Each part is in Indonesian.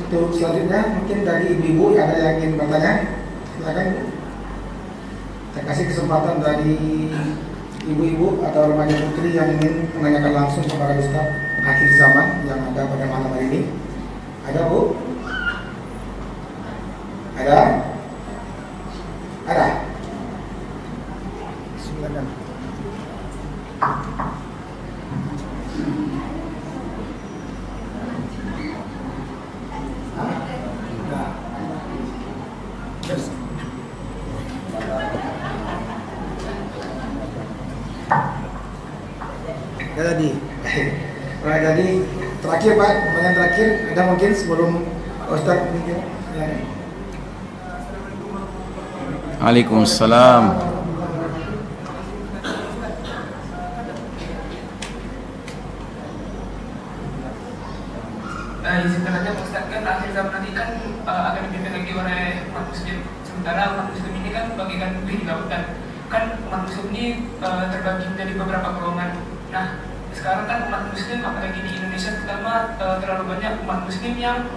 Untuk selanjutnya mungkin dari ibu-ibu ada yang ingin bertanya, silakan Bu. Saya kasih kesempatan dari ibu-ibu atau remaja putri yang ingin menanyakan langsung kepada Ustaz akhir zaman yang ada pada malam hari ini. Ada Bu? Ada? Ada? Silakan. Jadi terakhir Pak, pertanyaan terakhir ada mungkin sebelum Ustaz mungkin. Waalaikumsalam. Izin tanya Ustaz, kan akhir zaman nanti kan akan dipimpin lagi oleh umat muslim. Sementara umat muslim ini kan bagikan di lautan. Kan umat muslim ini terbagi menjadi beberapa golongan. Nah, sekarang kan umat muslim apalagi di Indonesia terutama terlalu banyak umat muslim yang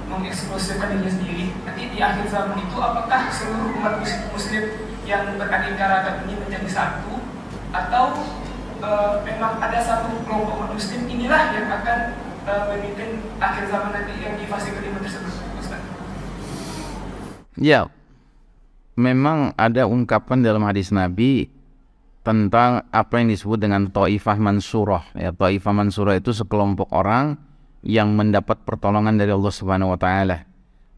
mengeksklusifkan dirinya sendiri. Nanti di akhir zaman itu apakah seluruh umat muslim yang beraneka ragam ini menjadi satu, atau memang ada satu kelompok umat muslim inilah yang akan memimpin akhir zaman nanti yang di fase kelima tersebut, Ustaz? Ya, memang ada ungkapan dalam hadis Nabi tentang apa yang disebut dengan Taifah Mansurah. Ya, Taifah Mansurah itu sekelompok orang yang mendapat pertolongan dari Allah Subhanahu wa taala,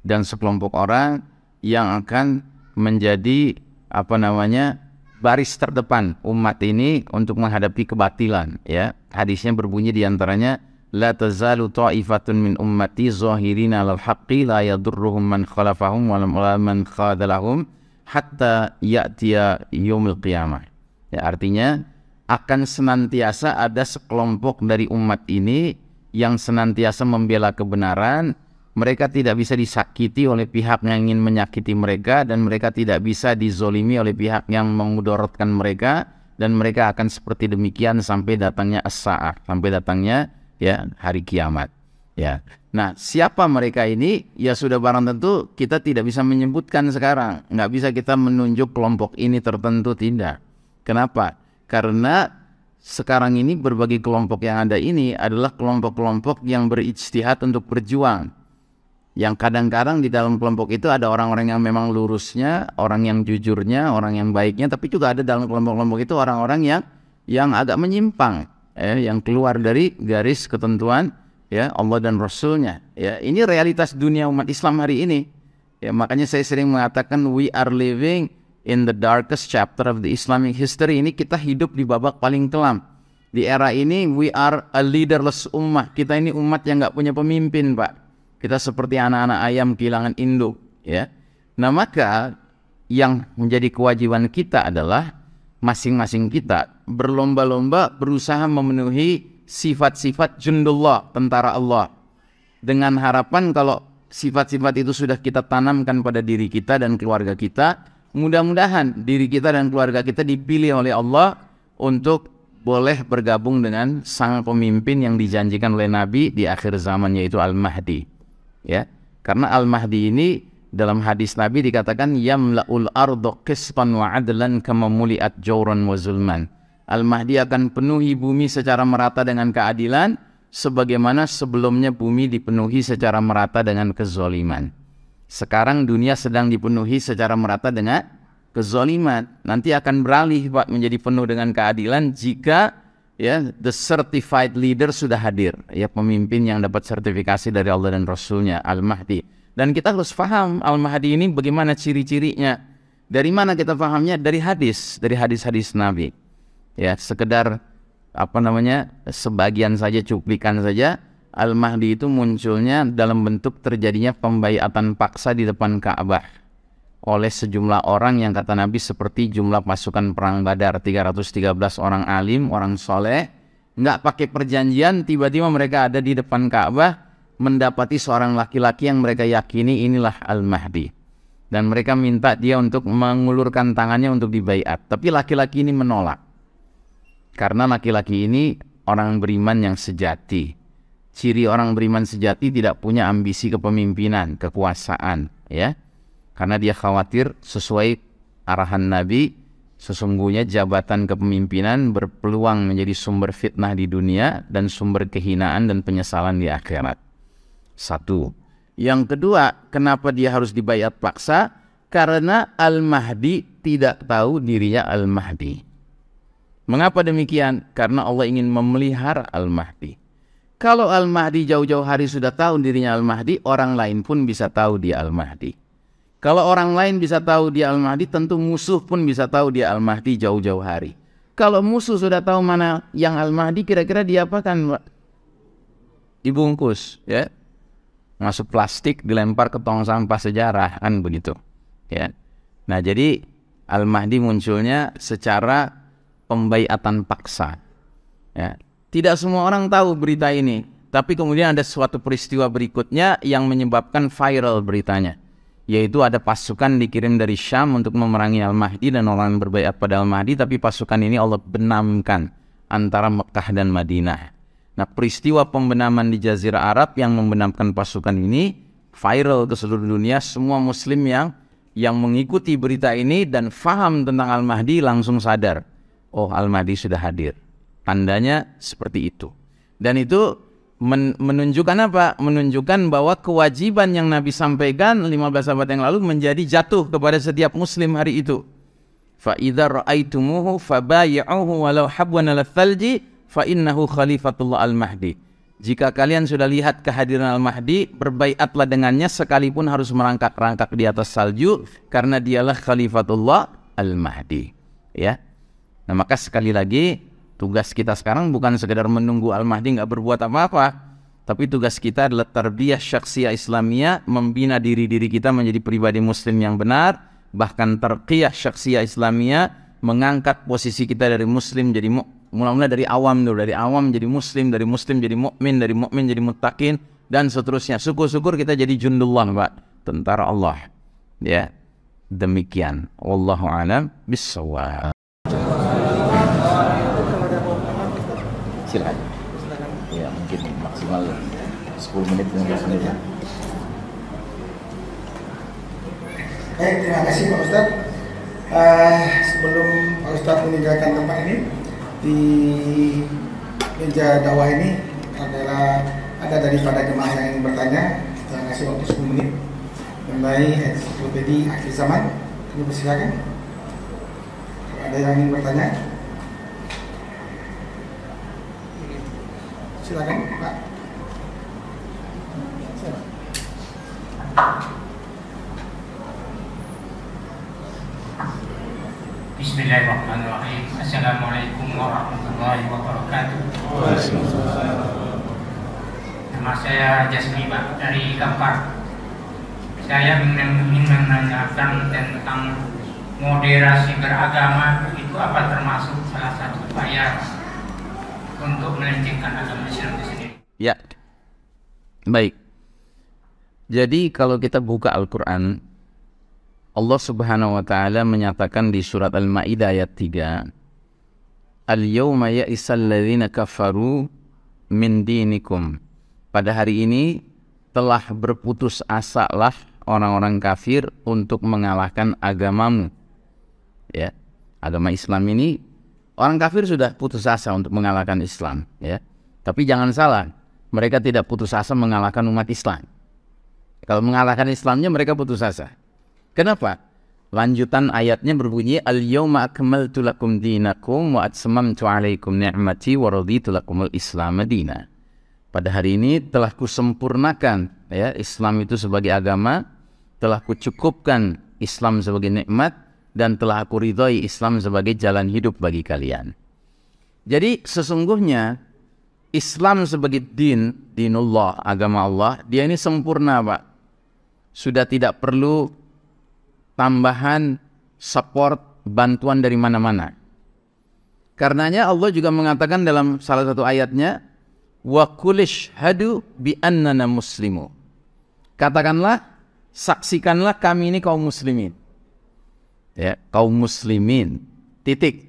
dan sekelompok orang yang akan menjadi baris terdepan umat ini untuk menghadapi kebatilan. Ya, hadisnya berbunyi diantaranya, la tazalu ta'ifatun min ummati zahirina alal haqqi la yadurruhum man khalafahum wa man khadalahum hatta ya'tiya yaumil qiyamah. Ya, artinya akan senantiasa ada sekelompok dari umat ini yang senantiasa membela kebenaran. Mereka tidak bisa disakiti oleh pihak yang ingin menyakiti mereka, dan mereka tidak bisa dizolimi oleh pihak yang memudaratkan mereka, dan mereka akan seperti demikian sampai datangnya as-sa'ah, sampai datangnya hari kiamat. Ya. Nah, siapa mereka ini? Ya sudah barang tentu kita tidak bisa menyebutkan sekarang. Nggak bisa kita menunjuk kelompok ini tertentu, tidak. Kenapa? Karena sekarang ini berbagai kelompok yang ada ini adalah kelompok-kelompok yang berijtihad untuk berjuang. Yang kadang-kadang di dalam kelompok itu ada orang-orang yang memang lurusnya, orang yang jujurnya, orang yang baiknya, tapi juga ada dalam kelompok-kelompok itu orang-orang yang agak menyimpang, yang keluar dari garis ketentuan Allah dan Rasulnya. Ya, ini realitas dunia umat Islam hari ini. Ya, makanya saya sering mengatakan we are living in the darkest chapter of the Islamic history. Ini kita hidup di babak paling kelam. Di era ini we are a leaderless ummah. Kita ini umat yang nggak punya pemimpin, Pak. Kita seperti anak-anak ayam kehilangan induk. Ya. Nah, maka yang menjadi kewajiban kita adalah masing-masing kita berlomba-lomba berusaha memenuhi sifat-sifat jundullah, tentara Allah, dengan harapan kalau sifat-sifat itu sudah kita tanamkan pada diri kita dan keluarga kita, mudah-mudahan diri kita dan keluarga kita dipilih oleh Allah untuk boleh bergabung dengan sang pemimpin yang dijanjikan oleh Nabi di akhir zaman, yaitu Al-Mahdi. Ya, karena Al-Mahdi ini dalam hadis Nabi dikatakan yamla'ul ardo qistan wa adlan kama muli'at jawran wa zulman. Al-Mahdi akan penuhi bumi secara merata dengan keadilan sebagaimana sebelumnya bumi dipenuhi secara merata dengan kezoliman. Sekarang dunia sedang dipenuhi secara merata dengan kezoliman. Nanti akan beralih, Pak, menjadi penuh dengan keadilan jika the certified leader sudah hadir, pemimpin yang dapat sertifikasi dari Allah dan Rasulnya, Al-Mahdi. Dan kita harus paham Al-Mahdi ini bagaimana ciri-cirinya. Dari mana kita pahamnya? Dari hadis-hadis Nabi. Ya, sekedar sebagian saja, cuplikan saja. Al-Mahdi itu munculnya dalam bentuk terjadinya pembaiatan paksa di depan Ka'bah oleh sejumlah orang yang kata Nabi seperti jumlah pasukan perang Badar, 313 orang alim, orang soleh, nggak pakai perjanjian, tiba-tiba mereka ada di depan Ka'bah mendapati seorang laki-laki yang mereka yakini inilah Al-Mahdi, dan mereka minta dia untuk mengulurkan tangannya untuk dibaiat. Tapi laki-laki ini menolak, karena laki-laki ini orang beriman yang sejati, ciri orang beriman sejati tidak punya ambisi kepemimpinan, kekuasaan, ya. Karena dia khawatir sesuai arahan Nabi, sesungguhnya jabatan kepemimpinan berpeluang menjadi sumber fitnah di dunia dan sumber kehinaan dan penyesalan di akhirat. Satu. Yang kedua, kenapa dia harus dibaiat paksa? Karena Al-Mahdi tidak tahu dirinya Al-Mahdi. Mengapa demikian? Karena Allah ingin memelihara Al-Mahdi. Kalau Al-Mahdi jauh-jauh hari sudah tahu dirinya Al-Mahdi, orang lain pun bisa tahu dia Al-Mahdi. Kalau orang lain bisa tahu dia Al-Mahdi, tentu musuh pun bisa tahu dia Al-Mahdi jauh-jauh hari. Kalau musuh sudah tahu mana yang Al-Mahdi, kira-kira diapakan, Pak? Dibungkus, ya. Masuk plastik, dilempar ke tong sampah sejarah, kan begitu, ya. Nah, jadi Al-Mahdi munculnya secara pembaiatan paksa, ya. Tidak semua orang tahu berita ini, tapi kemudian ada suatu peristiwa berikutnya yang menyebabkan viral beritanya, yaitu ada pasukan dikirim dari Syam untuk memerangi Al-Mahdi dan orang berbaiat pada Al-Mahdi, tapi pasukan ini Allah benamkan antara Mekah dan Madinah. Nah, peristiwa pembenaman di Jazirah Arab yang membenamkan pasukan ini viral ke seluruh dunia. Semua muslim yang mengikuti berita ini dan faham tentang Al-Mahdi langsung sadar, oh, Al-Mahdi sudah hadir. Tandanya seperti itu. Dan itu menunjukkan apa? Menunjukkan bahwa kewajiban yang Nabi sampaikan 15 abad yang lalu menjadi jatuh kepada setiap muslim hari itu. Fa idza ra'aitumuhu fabayi'uhu walau habwan 'ala thalji fa innahu khalifatullah Al-Mahdi. Jika kalian sudah lihat kehadiran Al-Mahdi, berbaiatlah dengannya sekalipun harus merangkak-rangkak di atas salju, karena dialah khalifatullah Al-Mahdi, ya. Nah, maka sekali lagi tugas kita sekarang bukan sekedar menunggu Al-Mahdi nggak berbuat apa-apa, tapi tugas kita adalah tarbiyah syakhsiyah Islamiyah, membina diri-diri kita menjadi pribadi muslim yang benar, bahkan tarqiyah syakhsiyah Islamiyah, mengangkat posisi kita dari muslim jadi mula-mula dari awam dulu, dari awam jadi muslim, dari muslim jadi mukmin, dari mukmin jadi muttaqin, dan seterusnya. Syukur-syukur kita jadi jundullah, Pak, tentara Allah, ya. Demikian, wallahu a'lam bissawab. Silakan. Ya, mungkin maksimal 10 menit, 15 menit, ya. Terima kasih Pak Ustadz. Sebelum Pak Ustadz meninggalkan tempat ini, di meja dakwah ini ada daripada jemaah yang ingin bertanya. Kita kasih waktu 10 menit mengenai ensiklopedi akhir zaman. Kami persilakan. Kalau ada yang ingin bertanya, silakan Pak. Bismillahirrahmanirrahim. Assalamualaikum warahmatullahi wabarakatuh. Nama saya Jasmi, Pak, dari Kampar. Saya ingin menanyakan tentang moderasi beragama. Itu apa termasuk salah satu upaya untuk melanjutkan agama Islam itu sendiri? Ya, baik. Jadi kalau kita buka Al-Quran, Allah Subhanahu wa Ta'ala menyatakan di surat Al-Ma'idah ayat 3, Al-yawma ya'isal ladzina kafaru min dinikum. Pada hari ini telah berputus asalah orang-orang kafir untuk mengalahkan agamamu. Ya, agama Islam ini orang kafir sudah putus asa untuk mengalahkan Islam, ya. Tapi jangan salah, mereka tidak putus asa mengalahkan umat Islam. Kalau mengalahkan Islamnya mereka putus asa. Kenapa? Lanjutan ayatnya berbunyi, Al-yawma akmaltu lakum dinakum wa atmamtu alaikum ni'mati wa raditu lakumul Islam madina. Pada hari ini telah kusempurnakan, ya, Islam itu sebagai agama, telah kucukupkan Islam sebagai nikmat, dan telah aku ridhoi Islam sebagai jalan hidup bagi kalian. Jadi sesungguhnya Islam sebagai dinullah, agama Allah, dia ini sempurna, Pak. Sudah tidak perlu tambahan support, bantuan dari mana-mana. Karenanya Allah juga mengatakan dalam salah satu ayatnya, wa kulish hadu bi annana muslimu. Katakanlah, saksikanlah kami ini kaum muslimin. Ya, kaum muslimin. Titik.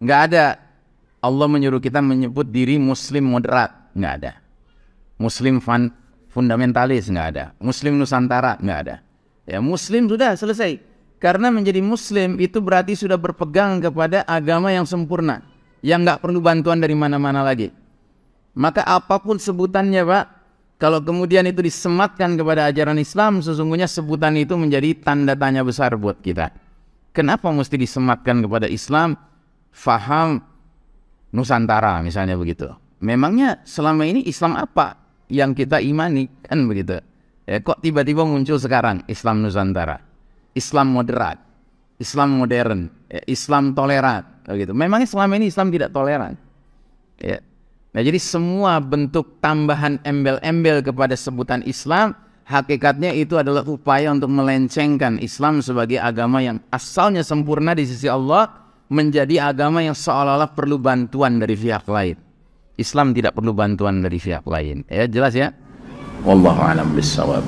Enggak ada Allah menyuruh kita menyebut diri muslim moderat, enggak ada. Muslim fundamentalis nggak ada, Muslim Nusantara nggak ada. Ya, Muslim sudah selesai. Karena menjadi Muslim itu berarti sudah berpegang kepada agama yang sempurna, yang nggak perlu bantuan dari mana-mana lagi. Maka apapun sebutannya Pak, kalau kemudian itu disematkan kepada ajaran Islam, sesungguhnya sebutan itu menjadi tanda tanya besar buat kita. Kenapa mesti disematkan kepada Islam? Faham Nusantara misalnya begitu. Memangnya selama ini Islam apa yang kita imani, kan begitu? Ya, kok tiba-tiba muncul sekarang Islam Nusantara, Islam moderat, Islam modern, ya, Islam toleran, begitu. Memangnya selama ini Islam tidak toleran? Ya. Nah, jadi semua bentuk tambahan embel-embel kepada sebutan Islam, hakikatnya itu adalah upaya untuk melencengkan Islam sebagai agama yang asalnya sempurna di sisi Allah menjadi agama yang seolah-olah perlu bantuan dari pihak lain. Islam tidak perlu bantuan dari pihak lain. Ya, jelas ya? Wallahu a'lam bishawab.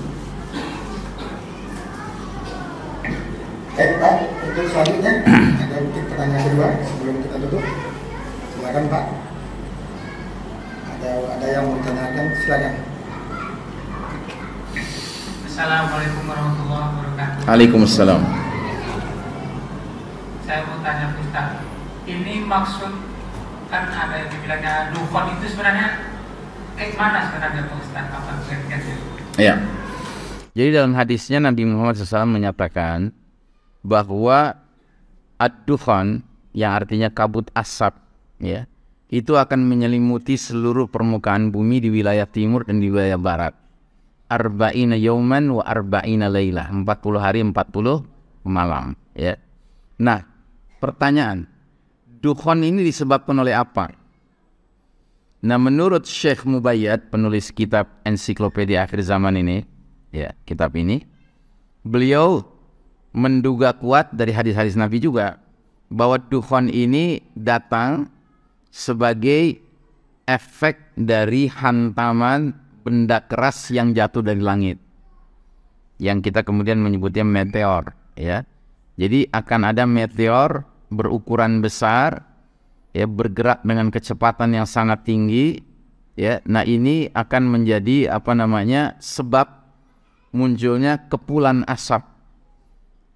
Pak, untuk selanjutnya ada mungkin pertanyaan kedua sebelum kita tutup. Silakan Pak. Ada yang mau ditanyakan, silakan. Assalamualaikum warahmatullahi wabarakatuh. Waalaikumsalam. Saya mau tanya Ustaz, ini maksud kan ada yang dibilangnya dukun itu sebenarnya kayak mana sebenarnya Pak Ustaz? Apa pengertiannya? Ya. Jadi dalam hadisnya Nabi Muhammad SAW menyatakan bahwa ad-dukhan yang artinya kabut asap, ya, itu akan menyelimuti seluruh permukaan bumi di wilayah timur dan di wilayah barat. Arba'ina yauman wa arba'ina laylah, 40 hari 40 malam, ya. Nah, pertanyaan, dukhan ini disebabkan oleh apa? Nah, menurut Syekh Mubayyad, penulis kitab ensiklopedia akhir zaman ini, ya, kitab ini, beliau menduga kuat dari hadis-hadis Nabi juga bahwa dukhan ini datang sebagai efek dari hantaman benda keras yang jatuh dari langit, yang kita kemudian menyebutnya meteor, ya. Jadi akan ada meteor berukuran besar, ya, bergerak dengan kecepatan yang sangat tinggi, ya. Nah, ini akan menjadi sebab munculnya kepulan asap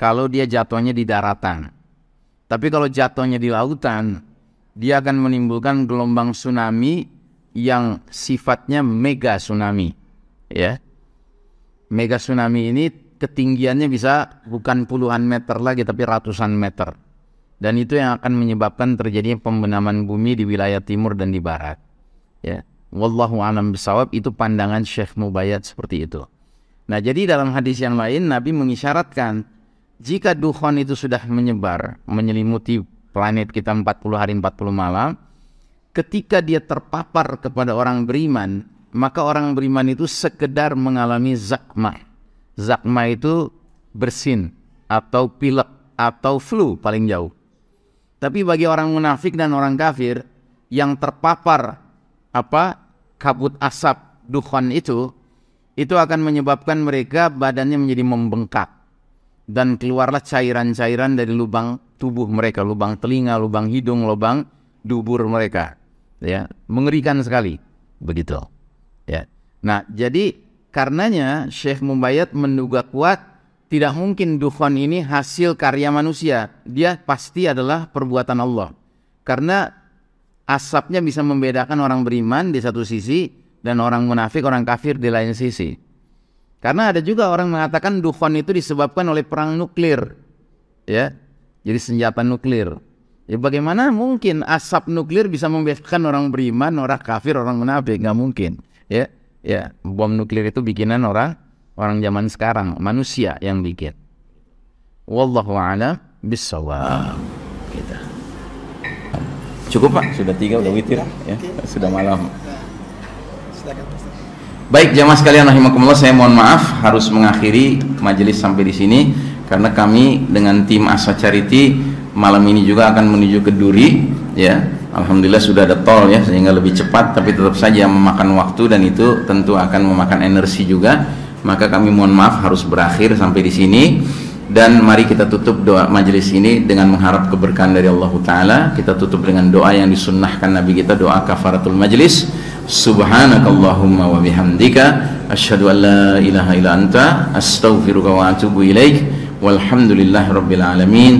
kalau dia jatuhnya di daratan. Tapi kalau jatuhnya di lautan, dia akan menimbulkan gelombang tsunami yang sifatnya mega tsunami, ya. Mega tsunami ini ketinggiannya bisa bukan puluhan meter lagi tapi ratusan meter. Dan itu yang akan menyebabkan terjadinya pembenaman bumi di wilayah timur dan di barat, ya. Wallahu a'lam bishawab, itu pandangan Syekh Mubayyad seperti itu. Nah, jadi dalam hadis yang lain Nabi mengisyaratkan jika dukhan itu sudah menyebar, menyelimuti planet kita 40 hari 40 malam, ketika dia terpapar kepada orang beriman, maka orang beriman itu sekedar mengalami zakmah. Zakmah itu bersin atau pilek atau flu paling jauh. Tapi bagi orang munafik dan orang kafir yang terpapar kabut asap dukhan itu akan menyebabkan mereka badannya menjadi membengkak dan keluarlah cairan-cairan dari lubang tubuh mereka, lubang telinga, lubang hidung, lubang dubur mereka, ya. Mengerikan sekali begitu, ya. Nah, jadi karenanya Syekh Mubayyad menduga kuat tidak mungkin dukhan ini hasil karya manusia, dia pasti adalah perbuatan Allah, karena asapnya bisa membedakan orang beriman di satu sisi dan orang munafik, orang kafir di lain sisi. Karena ada juga orang mengatakan dukhan itu disebabkan oleh perang nuklir, ya. Jadi senjata nuklir. Ya, bagaimana mungkin asap nuklir bisa membedakan orang beriman, orang kafir, orang munafik? Nggak mungkin, ya. Ya, bom nuklir itu bikinan orang zaman sekarang, manusia yang bikin. Wallahu a'lam bishawab. Gitu. Cukup Pak, sudah 3, udah witir, ya. Sudah malam. Baik jamaah sekalian rahimakumullah, saya mohon maaf harus mengakhiri majelis sampai di sini karena kami dengan tim Asa Charity malam ini juga akan menuju ke Duri, ya. Alhamdulillah sudah ada tol, ya, sehingga lebih cepat, tapi tetap saja memakan waktu dan itu tentu akan memakan energi juga. Maka kami mohon maaf harus berakhir sampai di sini. Dan mari kita tutup doa majelis ini dengan mengharap keberkahan dari Allah Ta'ala. Kita tutup dengan doa yang disunnahkan Nabi kita, doa kafaratul majlis. Subhanakallahumma wa bihamdika asyhadu an la ilaha illa anta astaghfiruka wa atubu ilaik. Walhamdulillahirabbil alamin.